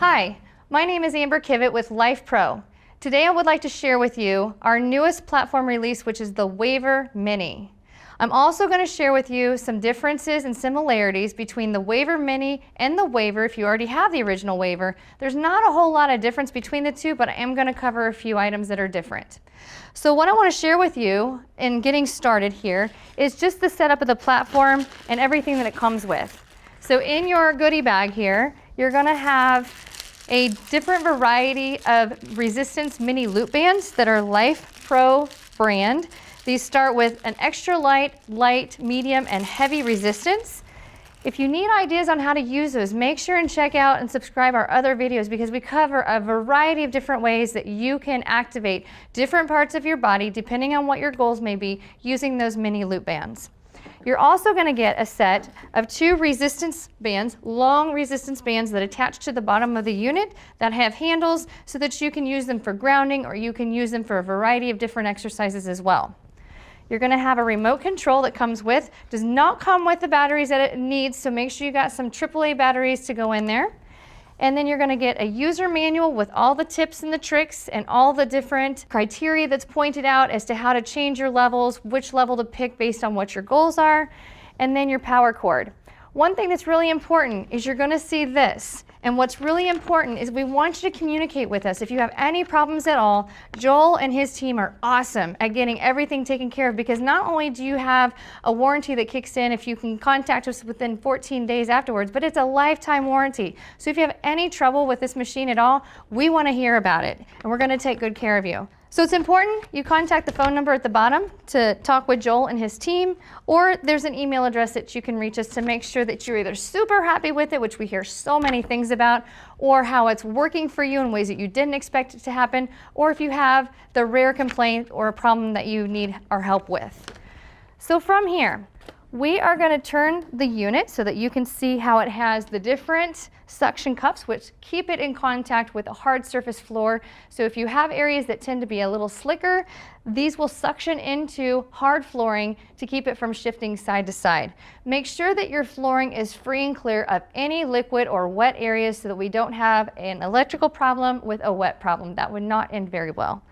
Hi, my name is Amber Kivett with Lifepro. Today I would like to share with you our newest platform release, which is the Waver Mini. I'm also going to share with you some differences and similarities between the Waver Mini and the Waver. If you already have the original Waver, there's not a whole lot of difference between the two, but I am going to cover a few items that are different. So what I want to share with you in getting started here is just the setup of the platform and everything that it comes with. So in your goodie bag here, you're going to have a different variety of resistance mini loop bands that are Lifepro brand. These start with an extra light, medium, and heavy resistance. If you need ideas on how to use those, make sure and check out and subscribe our other videos because we cover a variety of different ways that you can activate different parts of your body depending on what your goals may be using those mini loop bands. You're also going to get a set of 2 resistance bands, long resistance bands that attach to the bottom of the unit that have handles so that you can use them for grounding or you can use them for a variety of different exercises as well. You're going to have a remote control that comes with, does not come with the batteries that it needs, so make sure you got some AAA batteries to go in there. And then you're going to get a user manual with all the tips and the tricks and all the different criteria that's pointed out as to how to change your levels, which level to pick based on what your goals are, and then your power cord. One thing that's really important is you're going to see this. And what's really important is we want you to communicate with us. If you have any problems at all, Joel and his team are awesome at getting everything taken care of because not only do you have a warranty that kicks in if you can contact us within 14 days afterwards, but it's a lifetime warranty. So if you have any trouble with this machine at all, we want to hear about it and we're going to take good care of you. So it's important you contact the phone number at the bottom to talk with Joel and his team, or there's an email address that you can reach us to make sure that you're either super happy with it, which we hear so many things about, or how it's working for you in ways that you didn't expect it to happen, or if you have the rare complaint or a problem that you need our help with. So from here, we are going to turn the unit so that you can see how it has the different suction cups which keep it in contact with a hard surface floor. So if you have areas that tend to be a little slicker, these will suction into hard flooring to keep it from shifting side to side. Make sure that your flooring is free and clear of any liquid or wet areas so that we don't have an electrical problem with a wet problem. That would not end very well.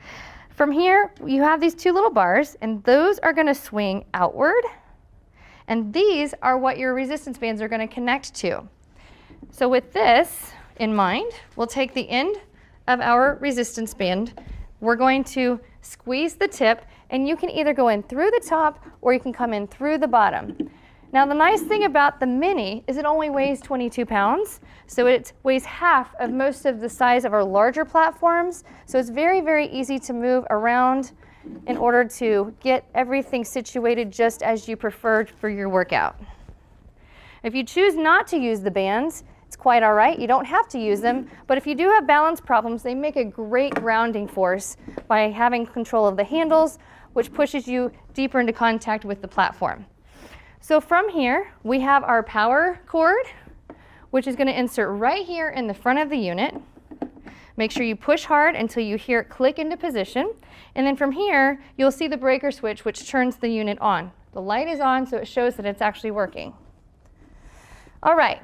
From here, you have these 2 little bars and those are going to swing outward. And these are what your resistance bands are going to connect to. So with this in mind, we'll take the end of our resistance band. We're going to squeeze the tip, and you can either go in through the top or you can come in through the bottom. Now the nice thing about the Mini is it only weighs 22 pounds, so it weighs half of most of the size of our larger platforms. So it's very, very easy to move around in order to get everything situated just as you preferred for your workout. If you choose not to use the bands, it's quite all right. You don't have to use them, but if you do have balance problems, they make a great grounding force by having control of the handles, which pushes you deeper into contact with the platform. So from here, we have our power cord, which is going to insert right here in the front of the unit. Make sure you push hard until you hear it click into position. And then from here, you'll see the breaker switch, which turns the unit on. The light is on, so it shows that it's actually working. All right.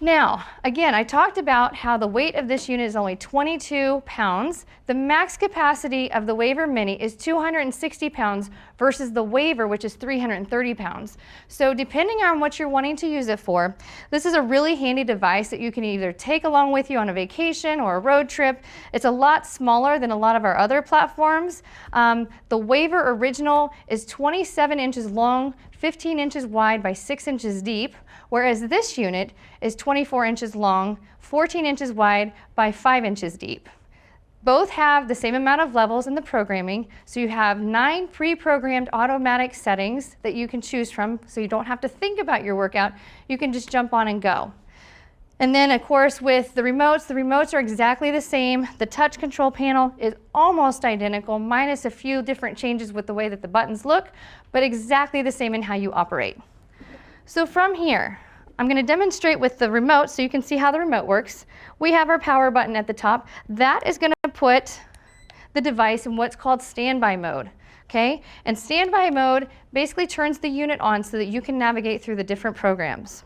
Now, again, I talked about how the weight of this unit is only 22 pounds. The max capacity of the Waver Mini is 260 pounds versus the Waver, which is 330 pounds. So depending on what you're wanting to use it for, this is a really handy device that you can either take along with you on a vacation or a road trip. It's a lot smaller than a lot of our other platforms. The Waver Original is 27 inches long, 15 inches wide by 6 inches deep, whereas this unit is 24 inches long, 14 inches wide by 5 inches deep. Both have the same amount of levels in the programming, so you have 9 pre-programmed automatic settings that you can choose from, so you don't have to think about your workout. You can just jump on and go. And then, of course, with the remotes are exactly the same. The touch control panel is almost identical, minus a few different changes with the way that the buttons look, but exactly the same in how you operate. So from here, I'm going to demonstrate with the remote so you can see how the remote works. We have our power button at the top. That is going to put the device in what's called standby mode. Okay? And standby mode basically turns the unit on so that you can navigate through the different programs.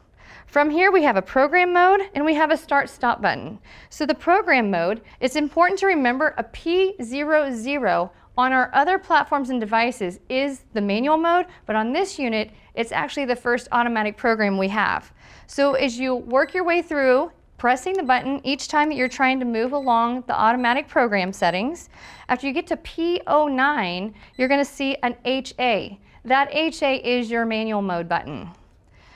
From here, we have a program mode and we have a start-stop button. So the program mode, it's important to remember a P00 on our other platforms and devices is the manual mode, but on this unit, it's actually the first automatic program we have. So as you work your way through, pressing the button each time that you're trying to move along the automatic program settings, after you get to P09, you're going to see an HA. That HA is your manual mode button.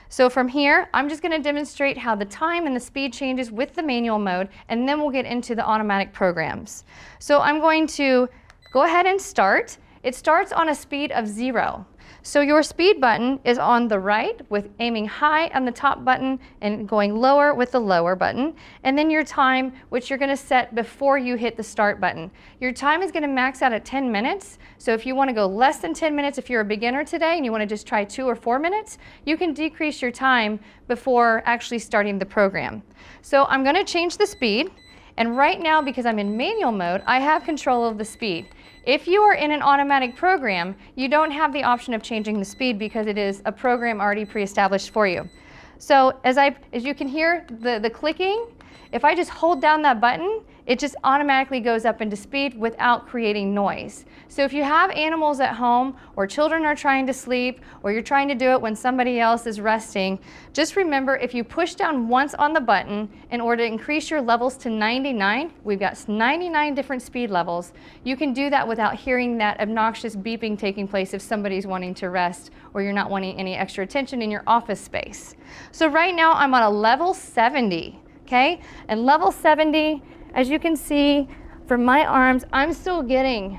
So from here, I'm just going to demonstrate how the time and the speed changes with the manual mode, and then we'll get into the automatic programs. So I'm going to go ahead and start. It starts on a speed of 0. So your speed button is on the right with aiming high on the top button and going lower with the lower button. And then your time, which you're going to set before you hit the start button. Your time is going to max out at 10 minutes. So if you want to go less than 10 minutes, if you're a beginner today and you want to just try 2 or 4 minutes, you can decrease your time before actually starting the program. So I'm going to change the speed. And right now, because I'm in manual mode, I have control of the speed. If you are in an automatic program, you don't have the option of changing the speed because it is a program already pre-established for you. So as you can hear the clicking, if I just hold down that button, it just automatically goes up into speed without creating noise. So if you have animals at home or children are trying to sleep or you're trying to do it when somebody else is resting, just remember if you push down once on the button in order to increase your levels to 99, we've got 99 different speed levels, you can do that without hearing that obnoxious beeping taking place if somebody's wanting to rest or you're not wanting any extra attention in your office space. So right now I'm on a level 70, okay? And level 70, as you can see from my arms, I'm still getting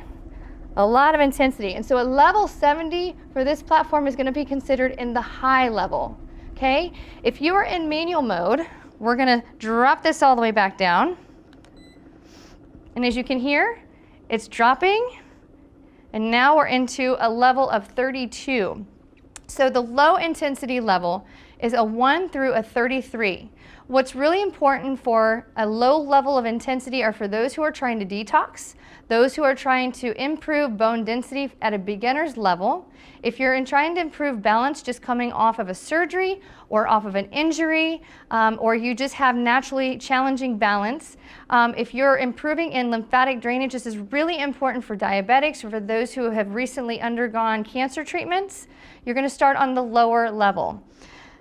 a lot of intensity. And so a level 70 for this platform is going to be considered in the high level, okay? If you are in manual mode, we're going to drop this all the way back down. And as you can hear, it's dropping. And now we're into a level of 32. So the low intensity level is a 1 through a 33. What's really important for a low level of intensity are for those who are trying to detox, those who are trying to improve bone density at a beginner's level. If you're trying to improve balance just coming off of a surgery or off of an injury, or you just have naturally challenging balance, if you're improving in lymphatic drainage, this is really important for diabetics or for those who have recently undergone cancer treatments. You're going to start on the lower level.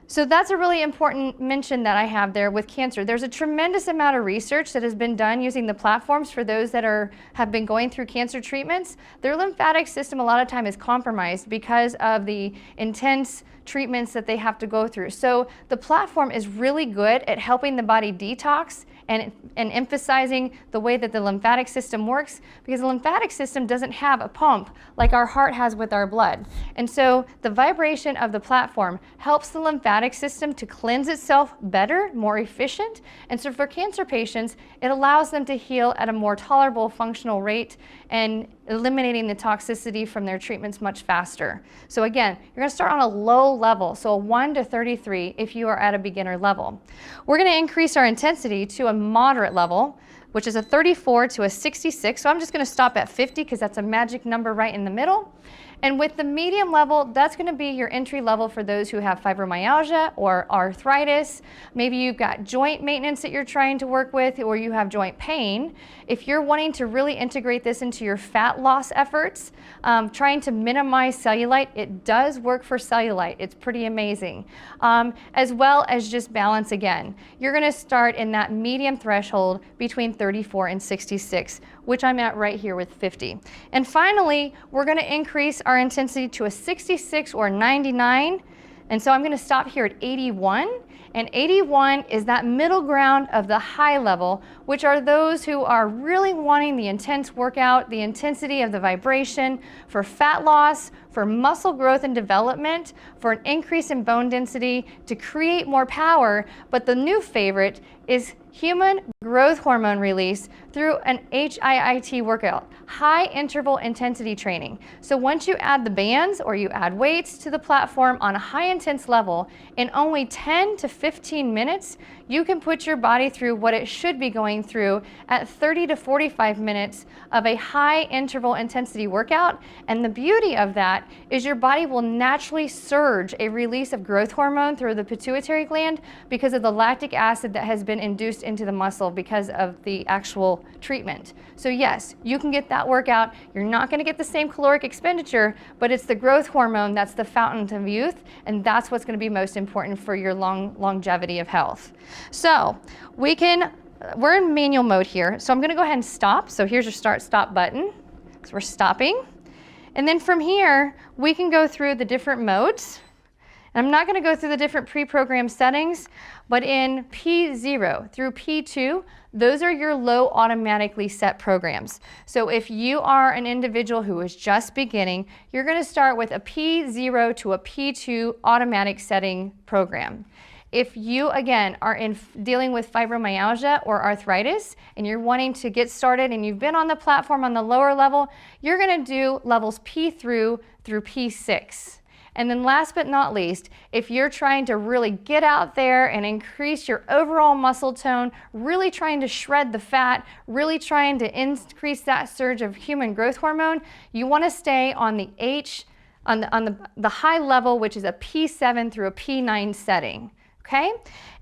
So that's a really important mention that I have there with cancer. There's a tremendous amount of research that has been done using the platforms for those that have been going through cancer treatments. Their lymphatic system a lot of time is compromised because of the intense treatments that they have to go through. So the platform is really good at helping the body detox and emphasizing the way that the lymphatic system works, because the lymphatic system doesn't have a pump like our heart has with our blood. And so the vibration of the platform helps the lymphatic system to cleanse itself better, more efficient. And so for cancer patients, it allows them to heal at a more tolerable functional rate and eliminating the toxicity from their treatments much faster. So again, you're going to start on a low level, so a 1 to 33 if you are at a beginner level. We're going to increase our intensity to a moderate level, which is a 34 to a 66. So I'm just going to stop at 50 because that's a magic number right in the middle. And with the medium level, that's going to be your entry level for those who have fibromyalgia or arthritis. Maybe you've got joint maintenance that you're trying to work with, or you have joint pain. If you're wanting to really integrate this into your fat loss efforts, trying to minimize cellulite, it does work for cellulite. It's pretty amazing. As well as just balance again. You're going to start in that medium threshold between 34 and 66, which I'm at right here with 50. And finally, we're going to increase our intensity to a 66 or 99. And so I'm going to stop here at 81. And 81 is that middle ground of the high level, which are those who are really wanting the intense workout, the intensity of the vibration for fat loss, for muscle growth and development, for an increase in bone density, to create more power. But the new favorite is human growth hormone release through an HIIT workout, high interval intensity training. So once you add the bands or you add weights to the platform on a high intense level, in only 10 to 15 minutes, you can put your body through what it should be going through at 30 to 45 minutes of a high interval intensity workout. And the beauty of that that is your body will naturally surge a release of growth hormone through the pituitary gland because of the lactic acid that has been induced into the muscle because of the actual treatment. So yes, you can get that workout. You're not going to get the same caloric expenditure, but it's the growth hormone that's the fountain of youth, and that's what's going to be most important for your longevity of health. So we're in manual mode here, so I'm going to go ahead and stop. So here's your start-stop button. So we're stopping. And then from here, we can go through the different modes. And I'm not going to go through the different pre-programmed settings, but in P0 through P2, those are your low automatically set programs. So if you are an individual who is just beginning, you're going to start with a P0 to a P2 automatic setting program. If you, again, are dealing with fibromyalgia or arthritis and you're wanting to get started and you've been on the platform on the lower level, you're going to do levels P through P6. And then last but not least, if you're trying to really get out there and increase your overall muscle tone, really trying to shred the fat, really trying to increase that surge of human growth hormone, you want to stay on the the high level, which is a P7 through a P9 setting. Okay,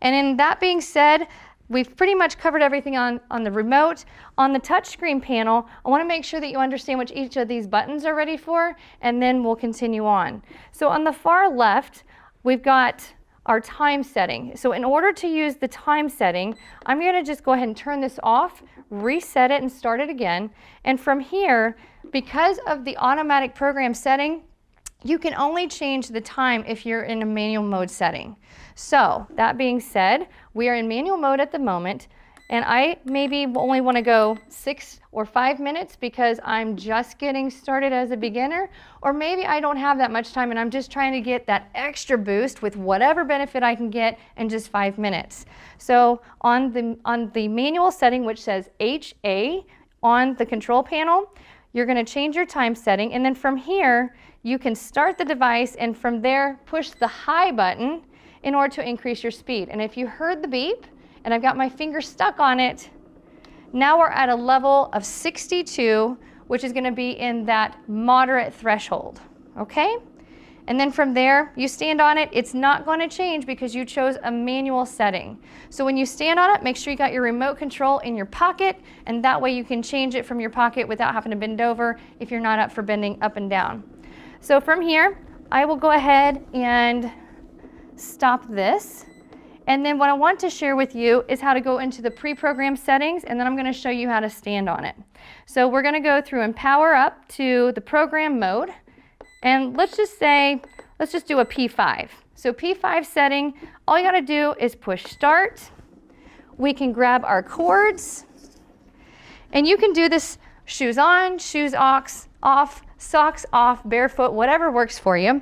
and in that being said, we've pretty much covered everything on the remote. On the touchscreen panel, I want to make sure that you understand what each of these buttons are ready for, and then we'll continue on. So on the far left, we've got our time setting. So in order to use the time setting, I'm going to just go ahead and turn this off, reset it, and start it again. And from here, because of the automatic program setting, you can only change the time if you're in a manual mode setting. So that being said, we are in manual mode at the moment, and I maybe only want to go 6 or 5 minutes because I'm just getting started as a beginner, or maybe I don't have that much time and I'm just trying to get that extra boost with whatever benefit I can get in just 5 minutes. So on the manual setting, which says HA on the control panel, you're going to change your time setting, and then from here you can start the device, and from there push the high button in order to increase your speed. And if you heard the beep and I've got my finger stuck on it, now we're at a level of 62, which is going to be in that moderate threshold. Okay? And then from there, you stand on it. It's not going to change because you chose a manual setting. So when you stand on it, make sure you got your remote control in your pocket, and that way you can change it from your pocket without having to bend over if you're not up for bending up and down. So from here, I will go ahead and stop this. And then what I want to share with you is how to go into the pre-programmed settings, and then I'm going to show you how to stand on it. So we're going to go through and power up to the program mode. And let's just do a P5. So P5 setting, all you got to do is push start. We can grab our cords, and you can do this shoes on, shoes off, socks off, barefoot, whatever works for you.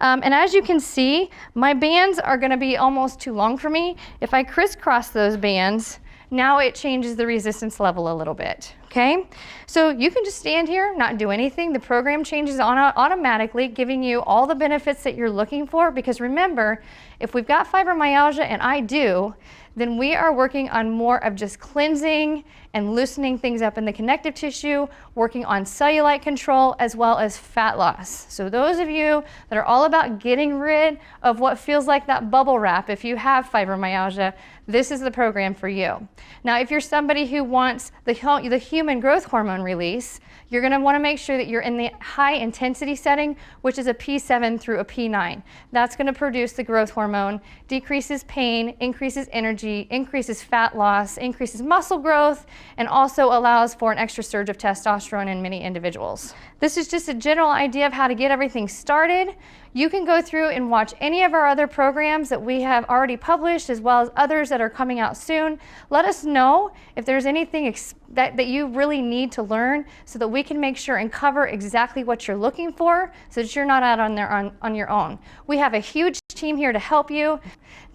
And as you can see, my bands are going to be almost too long for me. If I crisscross those bands, now it changes the resistance level a little bit. Okay, so you can just stand here, not do anything. The program changes automatically, giving you all the benefits that you're looking for. Because remember, if we've got fibromyalgia, and I do, then we are working on more of just cleansing and loosening things up in the connective tissue, working on cellulite control as well as fat loss. So those of you that are all about getting rid of what feels like that bubble wrap, if you have fibromyalgia, this is the program for you. Now, if you're somebody who wants the human growth hormone release, you're going to want to make sure that you're in the high intensity setting, which is a P7 through a P9. That's going to produce the growth hormone, decreases pain, increases energy, increases fat loss, increases muscle growth, and also allows for an extra surge of testosterone in many individuals. This is just a general idea of how to get everything started. You can go through and watch any of our other programs that we have already published, as well as others that are coming out soon. Let us know if there's anything that you really need to learn, so that we can make sure and cover exactly what you're looking for, so that you're not out on your own. We have a huge team here to help you.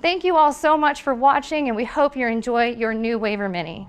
Thank you all so much for watching, and we hope you enjoy your new Waver Mini.